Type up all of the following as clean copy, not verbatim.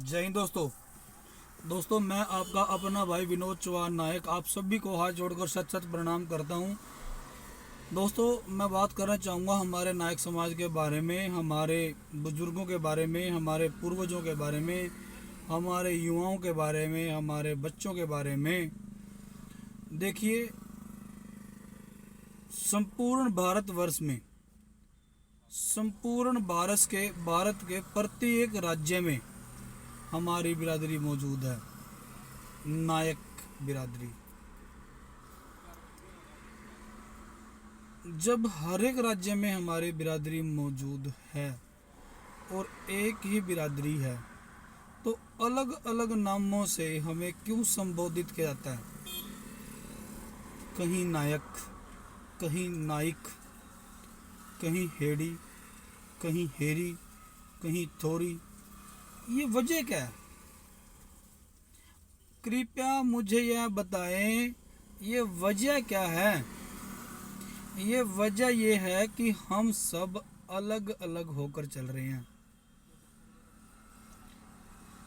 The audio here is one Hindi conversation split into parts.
जय हिंद दोस्तों मैं आपका अपना भाई विनोद चौहान नायक आप सभी को हाथ जोड़कर सच सच प्रणाम करता हूं। दोस्तों मैं बात करना चाहूँगा हमारे नायक समाज के बारे में, हमारे बुजुर्गों के बारे में, हमारे पूर्वजों के बारे में, हमारे युवाओं के बारे में, हमारे बच्चों के बारे में। देखिए, संपूर्ण भारतवर्ष में, संपूर्ण भारत के प्रत्येक राज्य में हमारी बिरादरी मौजूद है, नायक बिरादरी। जब हर एक राज्य में हमारी बिरादरी मौजूद है और एक ही बिरादरी है, तो अलग अलग नामों से हमें क्यों संबोधित किया जाता है? कहीं नायक, कहीं नाइक, कहीं हेड़ी, कहीं हेरी, कहीं थोरी। ये वजह क्या है? कृपया मुझे यह बताएं, ये वजह क्या है? ये वजह ये है कि हम सब अलग अलग होकर चल रहे हैं,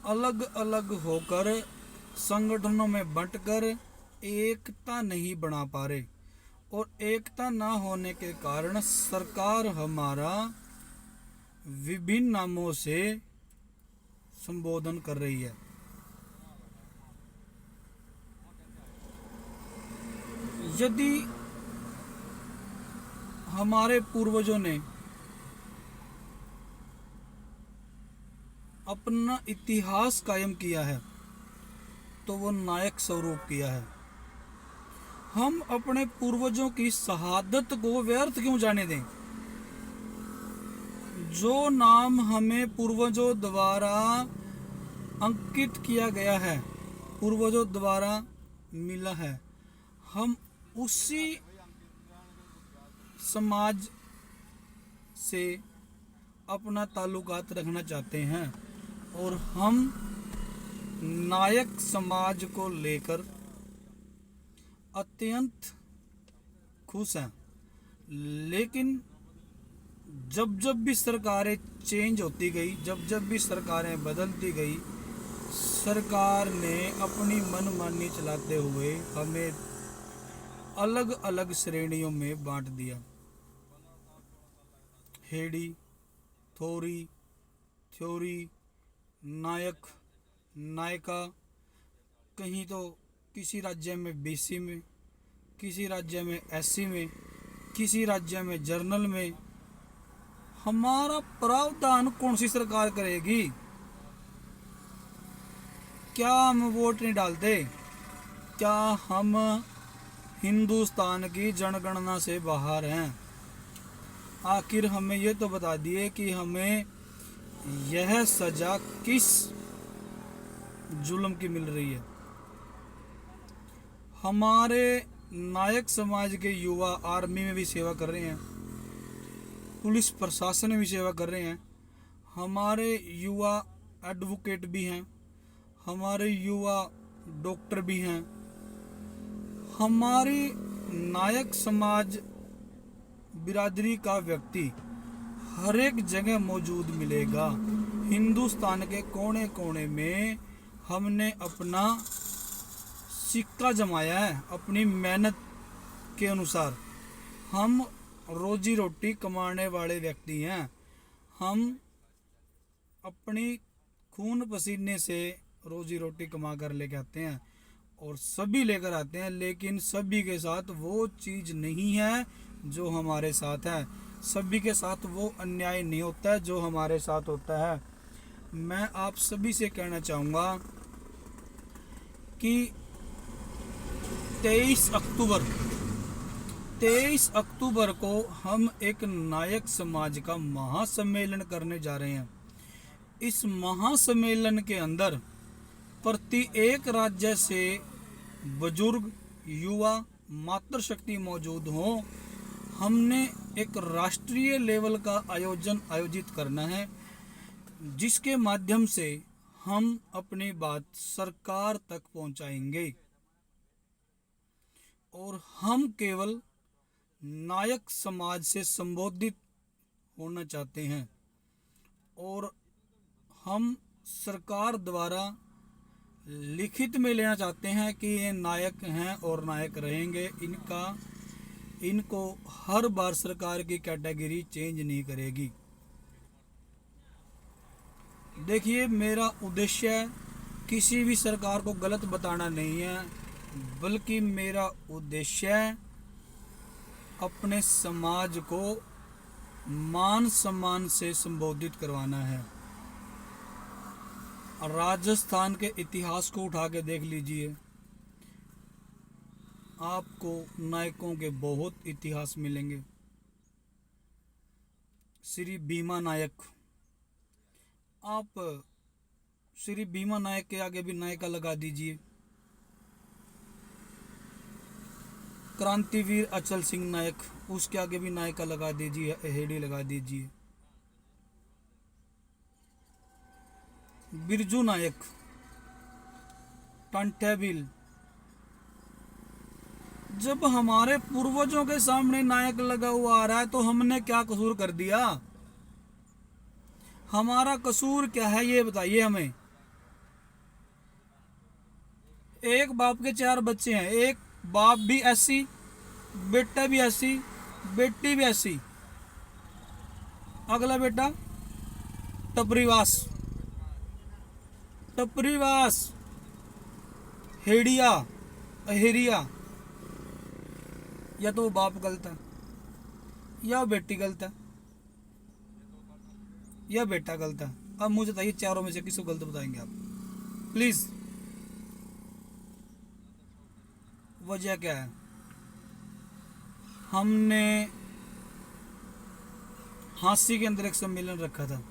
अलग अलग होकर संगठनों में बंटकर एकता नहीं बना पा रहे, और एकता ना होने के कारण सरकार हमारा विभिन्न नामों से संबोधन कर रही है। यदि हमारे पूर्वजों ने अपना इतिहास कायम किया है तो वो नायक स्वरूप किया है। हम अपने पूर्वजों की शहादत को व्यर्थ क्यों जाने दें? जो नाम हमें पूर्वजों द्वारा अंकित किया गया है, पूर्वजों द्वारा मिला है, हम उसी समाज से अपना ताल्लुकात रखना चाहते हैं, और हम नायक समाज को लेकर अत्यंत खुश हैं। लेकिन जब जब भी सरकारें चेंज होती गई, जब जब भी सरकारें बदलती गई, सरकार ने अपनी मनमानी चलाते हुए हमें अलग अलग श्रेणियों में बांट दिया। हेड़ी, थोरी, थ्योरी, नायक, नायिका, कहीं तो किसी राज्य में बीसी में, किसी राज्य में एससी में, किसी राज्य में जर्नल में। हमारा प्रावधान कौन सी सरकार करेगी? क्या हम वोट नहीं डालते? क्या हम हिंदुस्तान की जनगणना से बाहर हैं? आखिर हमें ये तो बता दिए कि हमें यह सजा किस जुल्म की मिल रही है। हमारे नायक समाज के युवा आर्मी में भी सेवा कर रहे हैं, पुलिस प्रशासन में भी सेवा कर रहे हैं, हमारे युवा एडवोकेट भी हैं, हमारे युवा डॉक्टर भी हैं। हमारी नायक समाज बिरादरी का व्यक्ति हर एक जगह मौजूद मिलेगा। हिंदुस्तान के कोने कोने में हमने अपना सिक्का जमाया है, अपनी मेहनत के अनुसार। हम रोजी रोटी कमाने वाले व्यक्ति हैं। हम अपनी खून पसीने से रोजी रोटी कमा कर लेकर आते हैं, और सभी लेकर आते हैं, लेकिन सभी के साथ वो चीज़ नहीं है जो हमारे साथ है। सभी के साथ वो अन्याय नहीं होता है जो हमारे साथ होता है। मैं आप सभी से कहना चाहूँगा कि 23 अक्टूबर को हम एक नायक समाज का महासम्मेलन करने जा रहे हैं। इस महासम्मेलन के अंदर प्रत्येक राज्य से बुजुर्ग, युवा, मातृशक्ति मौजूद हों। हमने एक राष्ट्रीय लेवल का आयोजित करना है, जिसके माध्यम से हम अपनी बात सरकार तक पहुंचाएंगे, और हम केवल नायक समाज से संबोधित होना चाहते हैं, और हम सरकार द्वारा लिखित में लेना चाहते हैं कि ये नायक हैं और नायक रहेंगे। इनको हर बार सरकार की कैटेगरी चेंज नहीं करेगी। देखिए, मेरा उद्देश्य किसी भी सरकार को गलत बताना नहीं है, बल्कि मेरा उद्देश्य अपने समाज को मान सम्मान से संबोधित करवाना है। राजस्थान के इतिहास को उठा के देख लीजिए, आपको नायकों के बहुत इतिहास मिलेंगे। श्री भीमा नायक, आप श्री भीमा नायक के आगे भी नायका लगा दीजिए। क्रांतिवीर अचल सिंह नायक, उसके आगे भी नायका लगा दीजिए, हेडी लगा दीजिए। बिरजू नायक, टंटेबिल। जब हमारे पूर्वजों के सामने नायक लगा हुआ आ रहा है तो हमने क्या कसूर कर दिया? हमारा कसूर क्या है ये बताइए हमें। एक बाप के 4 बच्चे हैं, एक बाप भी ऐसी, बेटा भी ऐसी, बेटी भी ऐसी। अगला बेटा टपरीवास, हेड़िया, अहेरिया। या तो वो बाप गलत है, या बेटी गलत है, या बेटा गलत है। अब मुझे बताइए, चारों में से किसको गलत बताएंगे आप? प्लीज, वजह क्या है? हमने हांसी के अंदर एक सम्मेलन रखा था,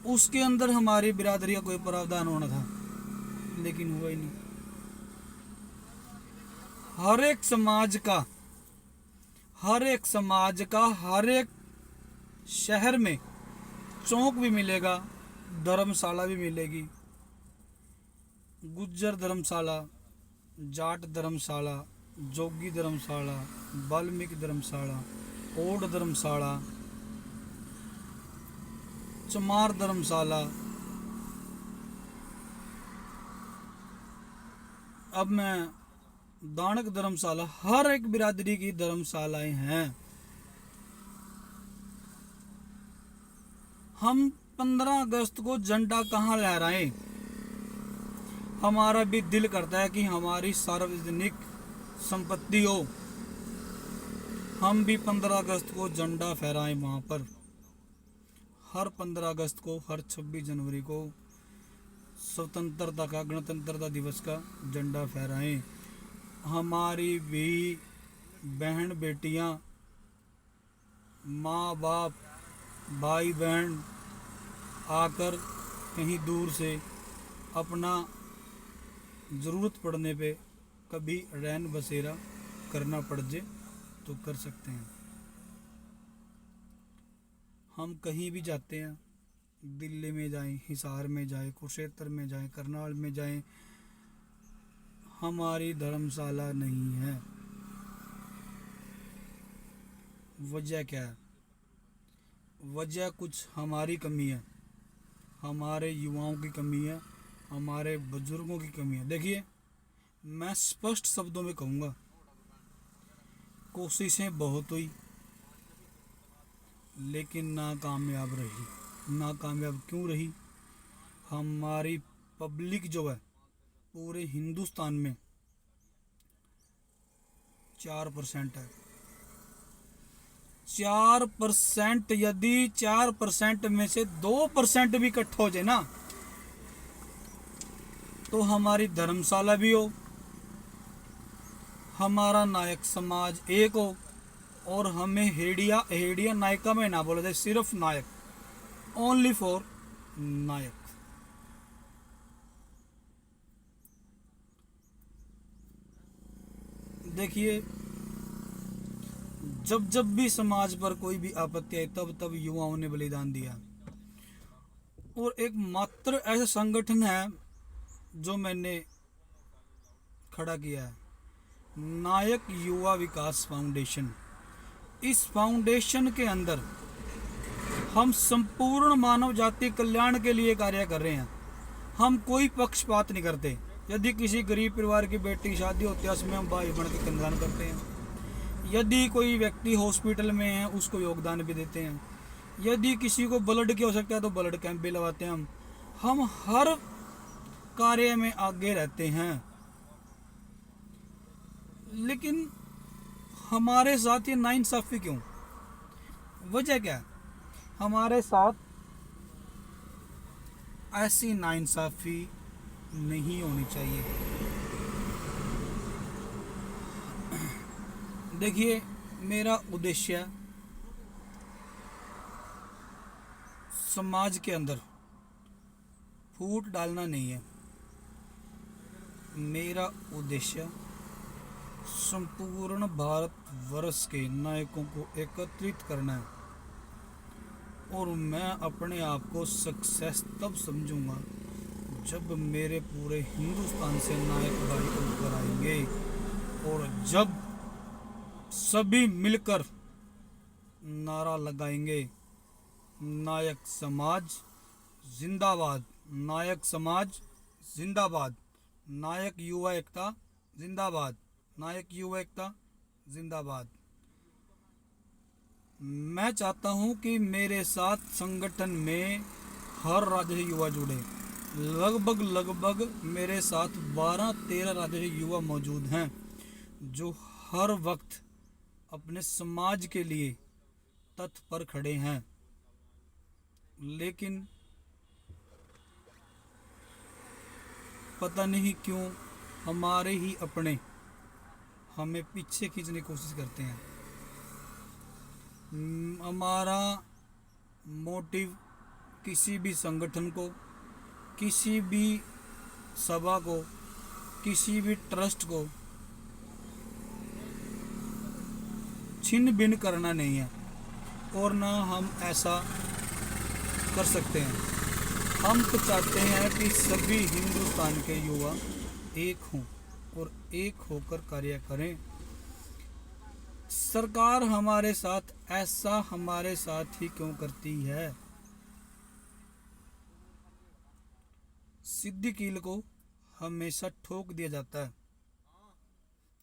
उसके अंदर हमारी बिरादरी का कोई प्रावधान होना था, लेकिन हुआ ही नहीं। हर एक समाज का हर एक शहर में चौक भी मिलेगा, धर्मशाला भी मिलेगी। गुज्जर धर्मशाला, जाट धर्मशाला, जोगी धर्मशाला, वाल्मीकि धर्मशाला, ओड धर्मशाला, चमार धर्मशाला। अब मैं दानक धर्मशाला, हर एक बिरादरी की धर्मशालाएं हैं। हम 15 अगस्त को झंडा कहाँ लहराएं? हमारा भी दिल करता है कि हमारी सार्वजनिक संपत्ति हो, हम भी 15 अगस्त को झंडा फहराएं वहाँ पर। हर 15 अगस्त को, हर 26 जनवरी को स्वतंत्रता का, गणतंत्रता दिवस का झंडा फहराएं। हमारी भी बहन बेटियां, माँ बाप, भाई बहन आकर कहीं दूर से अपना ज़रूरत पड़ने पे कभी रैन बसेरा करना पड़ जाए तो कर सकते हैं। हम कहीं भी जाते हैं, दिल्ली में जाएं, हिसार में जाएं, कुरुक्षेत्र में जाएं, करनाल में जाएं, हमारी धर्मशाला नहीं है। वजह क्या है? वजह कुछ हमारी कमी है, हमारे युवाओं की कमी है, हमारे बुजुर्गों की कमी है। देखिए, मैं स्पष्ट शब्दों में कहूँगा, कोशिशें बहुत हुई लेकिन नाकामयाब रही। नाकामयाब क्यों रही? हमारी पब्लिक जो है पूरे हिंदुस्तान में 4% है। 4%, यदि 4% में से 2% भी इकट्ठा हो जाए ना, तो हमारी धर्मशाला भी हो, हमारा नायक समाज एक हो, और हमें हेड़िया नायका में ना बोला जाए, सिर्फ नायक, ओनली फॉर नायक। देखिए, जब भी समाज पर कोई भी आपत्ति आई, तब युवाओं ने बलिदान दिया। और एक मात्र ऐसा संगठन है जो मैंने खड़ा किया है, नायक युवा विकास फाउंडेशन। इस फाउंडेशन के अंदर हम संपूर्ण मानव जाति कल्याण के लिए कार्य कर रहे हैं। हम कोई पक्षपात नहीं करते। यदि किसी गरीब परिवार की बेटी की शादी होती है उसमें हम भाई बन के कन्यादान करते हैं। यदि कोई व्यक्ति हॉस्पिटल में है उसको योगदान भी देते हैं। यदि किसी को ब्लड की आवश्यकता है तो ब्लड कैंप भी लगवाते हैं। हम हर कार्य में आगे रहते हैं। लेकिन हमारे साथ ये नाइंसाफी क्यों? वजह क्या है? हमारे साथ ऐसी नाइंसाफी नहीं होनी चाहिए। देखिए, मेरा उद्देश्य समाज के अंदर फूट डालना नहीं है। मेरा उद्देश्य संपूर्ण भारतवर्ष के नायकों को एकत्रित करना है। और मैं अपने आप को सक्सेस तब समझूंगा जब मेरे पूरे हिंदुस्तान से नायक भाई उभर आएंगे और जब सभी मिलकर नारा लगाएंगे, नायक समाज जिंदाबाद, नायक समाज जिंदाबाद, नायक युवा एकता जिंदाबाद, नायक युवा एकता जिंदाबाद। मैं चाहता हूं कि मेरे साथ संगठन में हर राज्य से युवा जुड़े। लगभग मेरे साथ 12-13 राज्य से युवा मौजूद हैं जो हर वक्त अपने समाज के लिए तत्पर खड़े हैं। लेकिन पता नहीं क्यों हमारे ही अपने हमें पीछे खींचने की कोशिश करते हैं। हमारा मोटिव किसी भी संगठन को, किसी भी सभा को, किसी भी ट्रस्ट को छिन्न भिन्न करना नहीं है और ना हम ऐसा कर सकते हैं। हम तो चाहते हैं कि सभी हिंदुस्तान के युवा एक हों और एक होकर कार्य करें। सरकार हमारे साथ ऐसा हमारे साथ ही क्यों करती है? सीधी कील को हमेशा ठोक दिया जाता है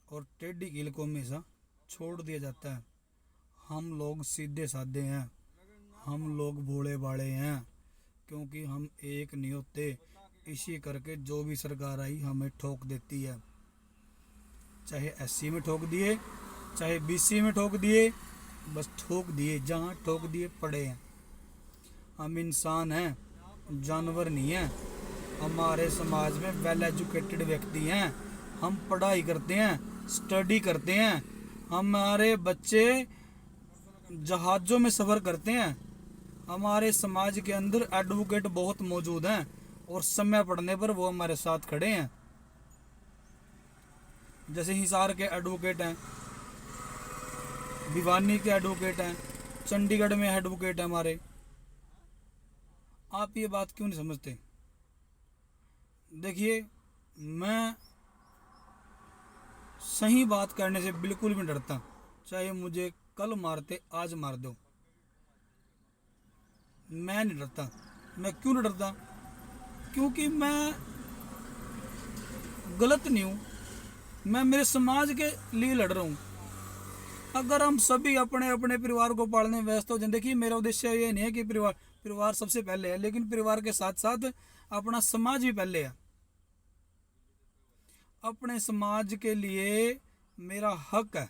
और टेढ़ी कील को हमेशा छोड़ दिया जाता है। हम लोग सीधे साधे हैं, हम लोग भोले भाले हैं, क्योंकि हम एक नहीं होते। इसी करके जो भी सरकार आई हमें ठोक देती है। चाहे एससी में ठोक दिए, चाहे बीसी में ठोक दिए, बस ठोक दिए, जहाँ ठोक दिए पड़े हैं। हम इंसान हैं, जानवर नहीं हैं। हमारे समाज में वेल एजुकेटेड व्यक्ति हैं। हम पढ़ाई करते हैं, स्टडी करते हैं। हमारे बच्चे जहाज़ों में सफ़र करते हैं। हमारे समाज के अंदर एडवोकेट बहुत मौजूद हैं और समय पड़ने पर वो हमारे साथ खड़े हैं। जैसे हिसार के एडवोकेट हैं, भिवानी के एडवोकेट हैं, चंडीगढ़ में एडवोकेट हैं हमारे। आप ये बात क्यों नहीं समझते? देखिए, मैं सही बात करने से बिल्कुल भी डरता। चाहे मुझे कल मारते, आज मार दो, मैं नहीं डरता। मैं क्यों नहीं डरता? क्योंकि मैं गलत नहीं हूँ। मैं मेरे समाज के लिए लड़ रहा हूँ। अगर हम सभी अपने अपने परिवार को पालने में व्यस्त हो जाए, देखिए मेरा उद्देश्य ये नहीं है कि परिवार सबसे पहले है, लेकिन परिवार के साथ साथ अपना समाज भी पहले है। अपने समाज के लिए मेरा हक है,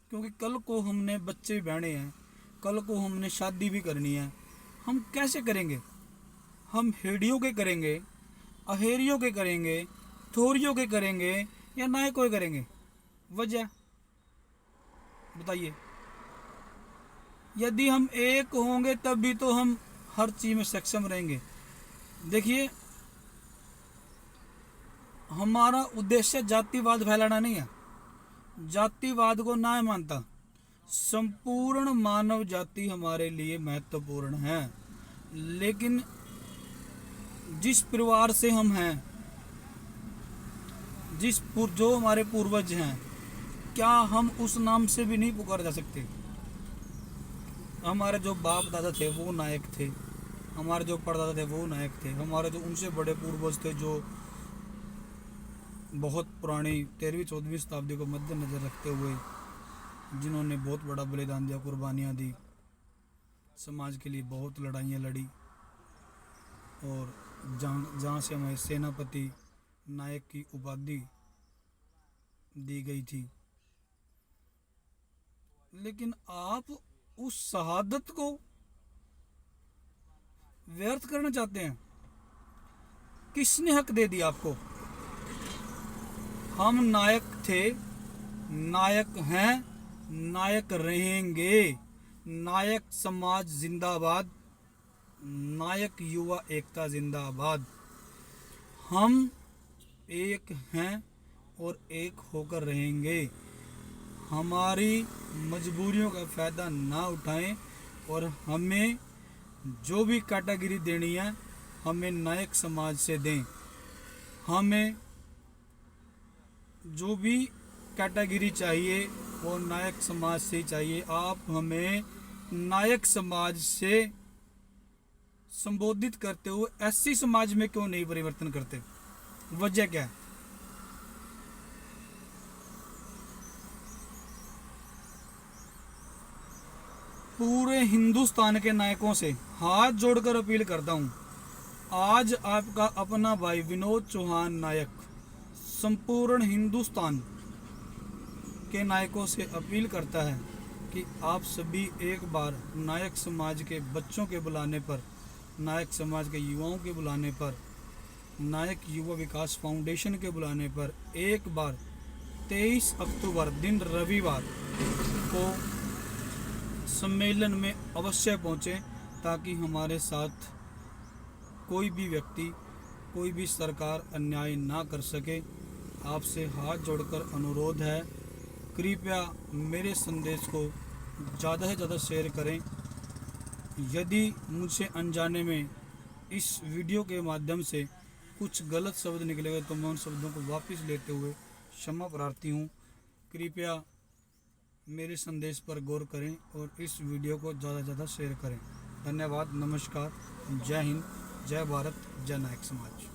क्योंकि कल को हमने बच्चे भी बहने हैं, कल को हमने शादी भी करनी है। हम कैसे करेंगे? हम हेडियों के करेंगे, अहेरियों के करेंगे, थोरियों के करेंगे या नायकों के करेंगे? वजह बताइए। यदि हम एक होंगे तभी तो हम हर चीज़ में सक्षम रहेंगे। देखिए, हमारा उद्देश्य जातिवाद फैलाना नहीं है। जातिवाद को ना मानता। संपूर्ण मानव जाति हमारे लिए महत्वपूर्ण है। लेकिन जिस परिवार से हम हैं, जो हमारे पूर्वज हैं, क्या हम उस नाम से भी नहीं पुकार जा सकते? हमारे जो बाप दादा थे वो नायक थे, हमारे जो परदादा थे वो नायक थे, हमारे जो उनसे बड़े पूर्वज थे जो बहुत पुरानी 13वीं 14वीं शताब्दी को मद्देनज़र रखते हुए जिन्होंने बहुत बड़ा बलिदान दिया, कुर्बानियाँ दी, समाज के लिए बहुत लड़ाइयाँ लड़ी, और जहाँ से हमें सेनापति नायक की उपाधि दी गई थी। लेकिन आप उस शहादत को व्यर्थ करना चाहते हैं। किसने हक दे दिया आपको? हम नायक थे, नायक हैं, नायक रहेंगे। नायक समाज जिंदाबाद, नायक युवा एकता जिंदाबाद। हम एक हैं और एक होकर रहेंगे। हमारी मजबूरियों का फ़ायदा ना उठाएं, और हमें जो भी कैटेगरी देनी है हमें नायक समाज से दें। हमें जो भी कैटेगरी चाहिए वो नायक समाज से ही चाहिए। आप हमें नायक समाज से संबोधित करते हुए एससी समाज में क्यों नहीं परिवर्तन करते? वजह क्या है? पूरे हिंदुस्तान के नायकों से हाथ जोड़कर अपील करता हूँ, आज आपका अपना भाई विनोद चौहान नायक संपूर्ण हिंदुस्तान के नायकों से अपील करता है कि आप सभी एक बार नायक समाज के बच्चों के बुलाने पर, नायक समाज के युवाओं के बुलाने पर, नायक युवा विकास फाउंडेशन के बुलाने पर एक बार 23 अक्टूबर दिन रविवार को सम्मेलन में अवश्य पहुँचें, ताकि हमारे साथ कोई भी व्यक्ति, कोई भी सरकार अन्याय ना कर सके। आपसे हाथ जोड़कर अनुरोध है, कृपया मेरे संदेश को ज़्यादा से ज़्यादा शेयर करें। यदि मुझसे अनजाने में इस वीडियो के माध्यम से कुछ गलत शब्द निकलेगा तो मैं उन शब्दों को वापस लेते हुए क्षमा प्रार्थी हूँ। कृपया मेरे संदेश पर गौर करें और इस वीडियो को ज़्यादा से ज़्यादा शेयर करें। धन्यवाद, नमस्कार, जय हिंद, जय भारत, जय नायक समाज।